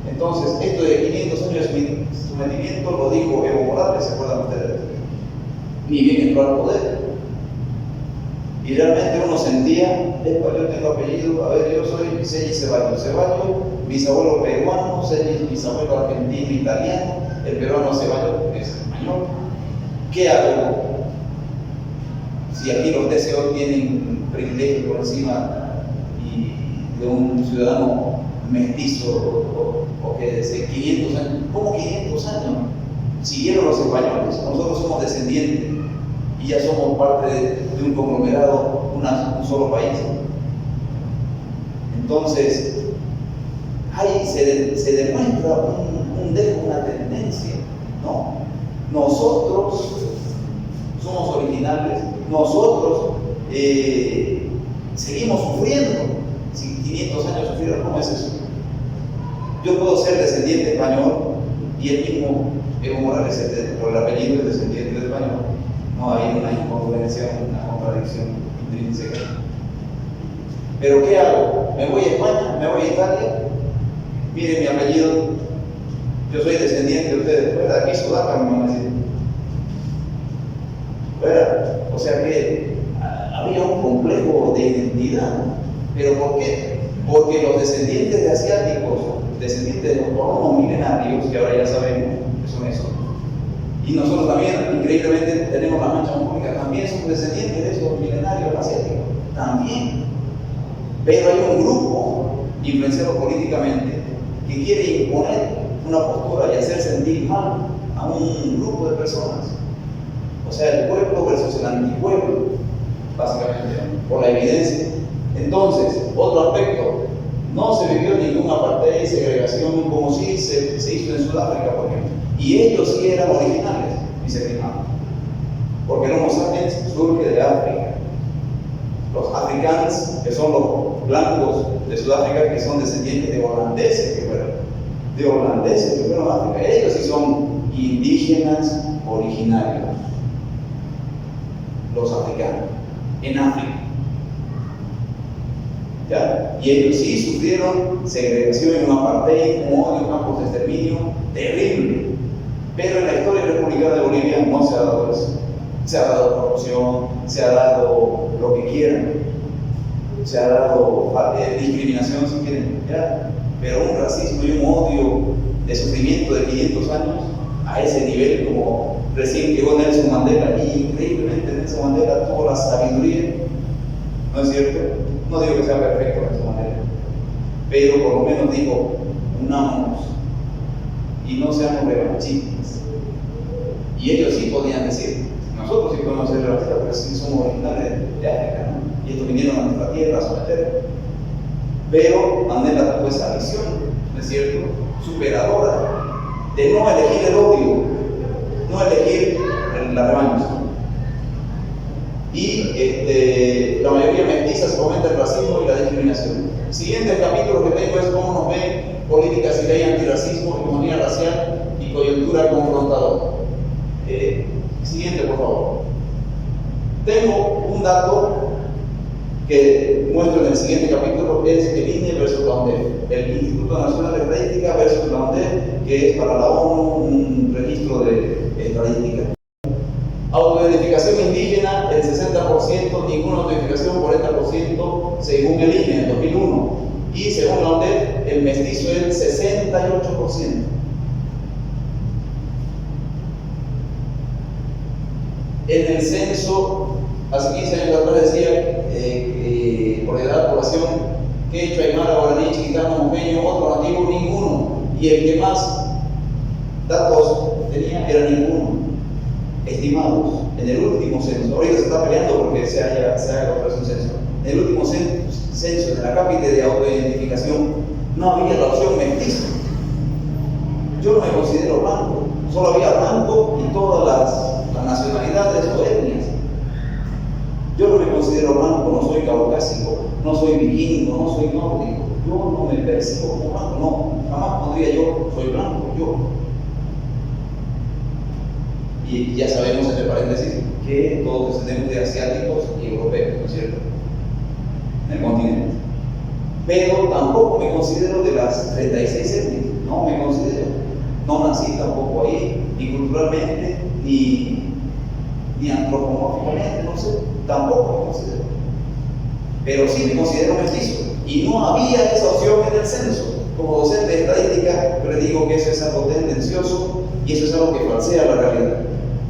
Entonces, esto de 500 años de sometimiento lo dijo Evo Morales, ¿se acuerdan ustedes? Ni bien entró al poder. Y realmente uno sentía, yo tengo apellido, a ver, yo soy Celli Ceballos, bisabuelo peruano, Celli bisabuelo argentino, italiano, el peruano Ceballos es español. ¿Qué hago? Si aquí los DCO tienen privilegio por encima y de un ciudadano mestizo o que desde 500 años, ¿cómo 500 años? Siguieron los españoles, nosotros somos descendientes y ya somos parte de un conglomerado, un solo país. Entonces, ahí se demuestra un dejo, una tendencia, ¿no? Nosotros somos originales, nosotros seguimos sufriendo. Si 500 años sufrieron, ¿cómo es eso? Yo puedo ser descendiente español y el mismo Evo Morales, por el apellido, es descendiente de español. No hay una incongruencia, una contradicción intrínseca. Pero ¿qué hago? ¿Me voy a España? ¿Me voy a Italia? Miren mi apellido, yo soy descendiente de ustedes, fuera, aquí Sudaca me van a decir. Fuera, o sea que había un complejo de identidad. ¿Pero por qué? Porque los descendientes de asiáticos, descendientes de los colonos milenarios, que ahora ya sabemos que son esos, y nosotros también, increíblemente, tenemos la mancha mongólica, también somos descendientes de esos milenarios asiáticos, también. Pero hay un grupo influenciado políticamente que quiere imponer una postura y hacer sentir mal a un grupo de personas. O sea, el pueblo versus el antipueblo, básicamente, por la evidencia. Entonces, otro aspecto, no se vivió ningún apartheid y segregación como sí se hizo en Sudáfrica, por ejemplo. Y ellos sí eran originales, dice Grimald, porque el Homo sapiens surge de África. Los africanos, que son los blancos de Sudáfrica, que son descendientes de holandeses que fueron a África, ellos sí son indígenas originarios, los africanos, en África. ¿Ya? Y ellos sí sufrieron segregación en un apartheid, un odio, campos de exterminio terrible. Pero en la historia republicana de Bolivia no se ha dado eso. Se ha dado corrupción, se ha dado lo que quieran, se ha dado discriminación si quieren, ¿ya? Pero un racismo y un odio de sufrimiento de 500 años a ese nivel, como recién llegó Nelson Mandela, y increíblemente Nelson Mandela tuvo la sabiduría, ¿no es cierto? No digo que sea perfecto Nelson Mandela, pero por lo menos digo, unámonos y no seamos revanchistas. Y ellos sí podían decir, Nosotros sí podemos ser racistas, pero sí somos originales de África, ¿no? Y estos vinieron a nuestra tierra a someter. Pero Mandela tuvo esa visión, ¿no es cierto?, superadora, de no elegir el odio, no elegir la revancha. Y la mayoría mestiza se fomenta el racismo y la discriminación. Siguiente capítulo que tengo es cómo nos ve políticas y ley antirracismo, hegemonía racial y coyuntura confrontadora. Siguiente, por favor. Tengo un dato que muestro en el siguiente capítulo, es el INE versus la ONDEF, el Instituto Nacional de Estadística versus la ONDEF, que es para la ONU un registro de estadística. Autoidentificación indígena, el 60%, ninguna autoidentificación, 40% según el INE en 2001. Y según la ONDEF, el mestizo es el 68%. En el censo, hace 15 años atrás decía, por edad, población, quechua, aymara, guaraní, chiquitano, moqueño, otro nativo, ninguno. Y el que más datos tenía era ninguno. Estimados, en el último censo, ahorita se está peleando porque se haga otra vez un censo. En el último censo de la cápita de autoidentificación no había la opción mestizo. Yo no me considero blanco, solo había blanco y todas las nacionalidades o etnias. Yo no me considero blanco, no soy caucásico, no soy vikingo, no soy nórdico. Yo no me percibo como blanco, no, jamás podría yo, soy blanco, yo. Y ya sabemos, entre paréntesis, que todos descendemos de asiáticos y europeos, ¿no es cierto?, en el continente. Pero tampoco me considero de las 36 etnias, no me considero. No nací tampoco ahí, ni culturalmente, ni antropomórficamente, no sé, tampoco me considero. Pero sí me considero mestizo. Y no había esa opción en el censo. Como docente de estadística, yo le digo que eso es algo tendencioso y eso es algo que falsea la realidad.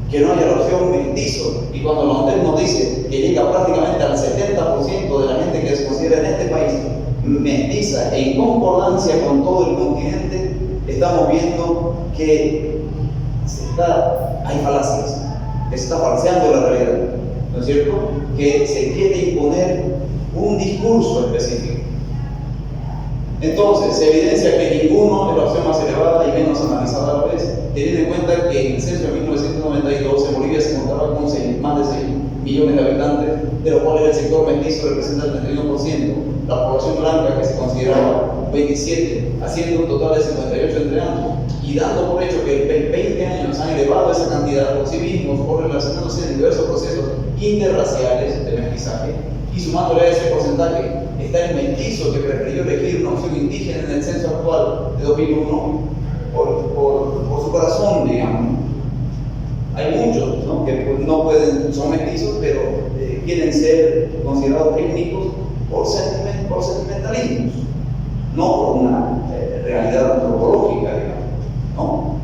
Que no haya la opción mestizo. Y cuando la ONDEF nos dice que llega prácticamente al 70% de la gente que se considera en este país mestiza en concordancia con todo el continente, estamos viendo que hay falacias, se está falseando la realidad, ¿no es cierto? Que se quiere imponer un discurso específico. Entonces, se evidencia que ninguno es la opción más elevada y menos analizada a la vez, teniendo en cuenta que en el censo de 1992 en Bolivia se contaba con más de 6 millones de habitantes, de los cuales el sector mestizo representa el 31%, la población blanca que se consideraba 27, haciendo un total de 58 entre ambos, y dando por hecho que en 20 años han elevado esa cantidad por sí mismos o relacionándose en diversos procesos interraciales de mestizaje, y sumándole a ese porcentaje está el mestizo que prefirió elegir una opción indígena en el censo actual de 2001 por su corazón, digamos. Hay muchos, ¿no?, que no pueden, son mestizos, pero quieren ser considerados étnicos por sentimentalismos, no por una realidad antropológica, digamos, ¿no?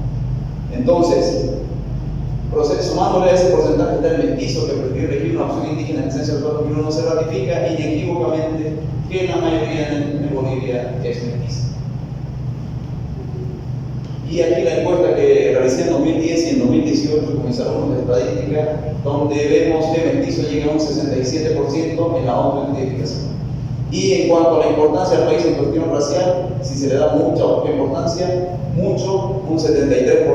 Entonces, sumándole a ese porcentaje está el mestizo que prefirió elegir una opción indígena en el censo actual 2001, se ratifica inequívocamente que la mayoría en Bolivia es mestiza. Y aquí la encuesta que realicé en 2010 y en 2018 con mis alumnos de estadística, donde vemos que mestizo llega a un 67% en la autoidentificación. Y en cuanto a la importancia del país en cuestión racial, si se le da mucha o poca importancia, mucho, un 73%.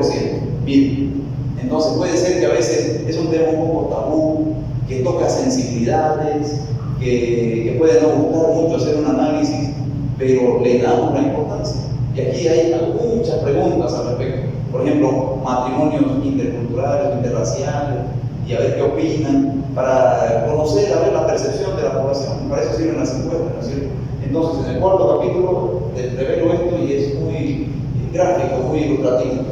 Bien. Entonces puede ser que a veces es un tema un poco tabú, que toca sensibilidades, que puede no gustar mucho hacer un análisis, pero le damos la importancia. Y aquí hay muchas preguntas al respecto. Por ejemplo, matrimonios interculturales, interraciales, y a ver qué opinan, para conocer, a ver la percepción de la población. Para eso sirven las encuestas, ¿no es cierto? Entonces, en el cuarto capítulo revelo esto y es muy gráfico, muy ilustrativo.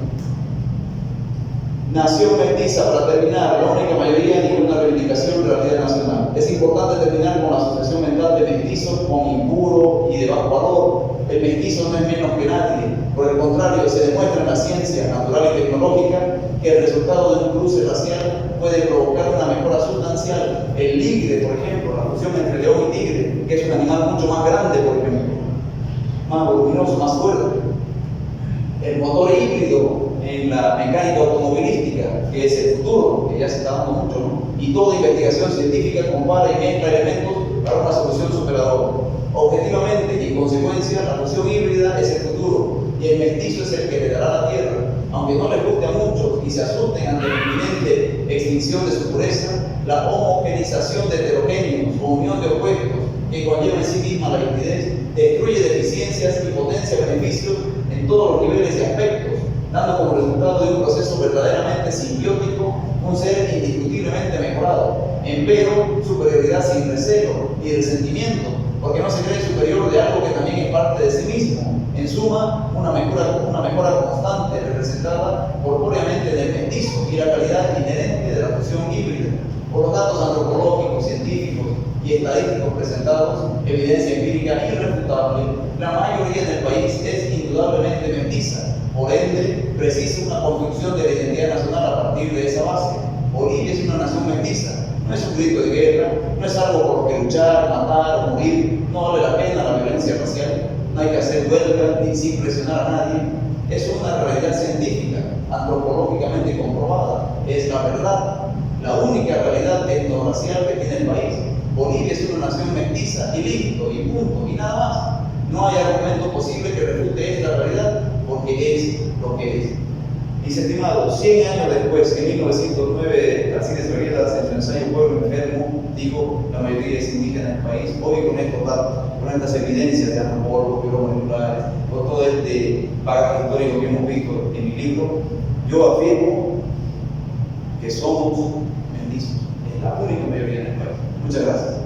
Nación mestiza, para terminar, la única mayoría ni una reivindicación de realidad nacional. Es importante terminar con la asociación mental de mestizos con impuro y de bajo valor. El mestizo no es menos que nadie, por el contrario, se demuestra en la ciencia natural y tecnológica que el resultado de un cruce racial puede provocar una mejora sustancial. El ligre, por ejemplo, la fusión entre león y tigre, que es un animal mucho más grande, por ejemplo, más voluminoso, más fuerte. El motor híbrido en la mecánica automovilística, que es el futuro, que ya se está dando mucho, ¿no? Y toda investigación científica compara y mezcla elementos para una solución superadora. Objetivamente y en consecuencia, la fusión híbrida es el futuro y el mestizo es el que heredará la Tierra. Aunque no les guste a muchos y se asusten ante la inminente extinción de su pureza, la homogenización de heterogéneos o unión de opuestos que conlleva en sí misma la hibridez destruye deficiencias y potencia beneficios en todos los niveles y aspectos, dando como resultado de un proceso verdaderamente simbiótico un ser indiscutiblemente mejorado, empero superioridad sin recelo ni resentimiento, porque no se cree superior de algo que también es parte de sí mismo. En suma, una mejora constante representada corpóreamente en el mestizo y la calidad inherente de la fusión híbrida. Por los datos antropológicos, científicos y estadísticos presentados, evidencia empírica irrefutable, la mayoría del país es indudablemente mestiza. Por ende, precisa una construcción de la identidad nacional a partir de esa base. Bolivia es una nación mestiza, no es un grito de guerra, no es algo por lo que luchar, matar, morir, no vale la pena la violencia racial, no hay que hacer huelga ni sin presionar a nadie. Es una realidad científica, antropológicamente comprobada, es la verdad, la única realidad etnorracial que tiene el país. Bolivia es una nación mestiza y listo, y punto, y nada más. No hay argumento posible que refute esta realidad, porque es lo que es. Mis estimados, 100 años después, en 1909, Alcides Variedas, en su ensayo Pueblo Enfermo, dijo: la mayoría es indígena del país. Hoy, con estos datos, con estas evidencias de antropólogos, biólogos moleculares, con todo este bagaje histórico que hemos visto en mi libro, yo afirmo que somos mestizos. Es la única mayoría en el país. Muchas gracias.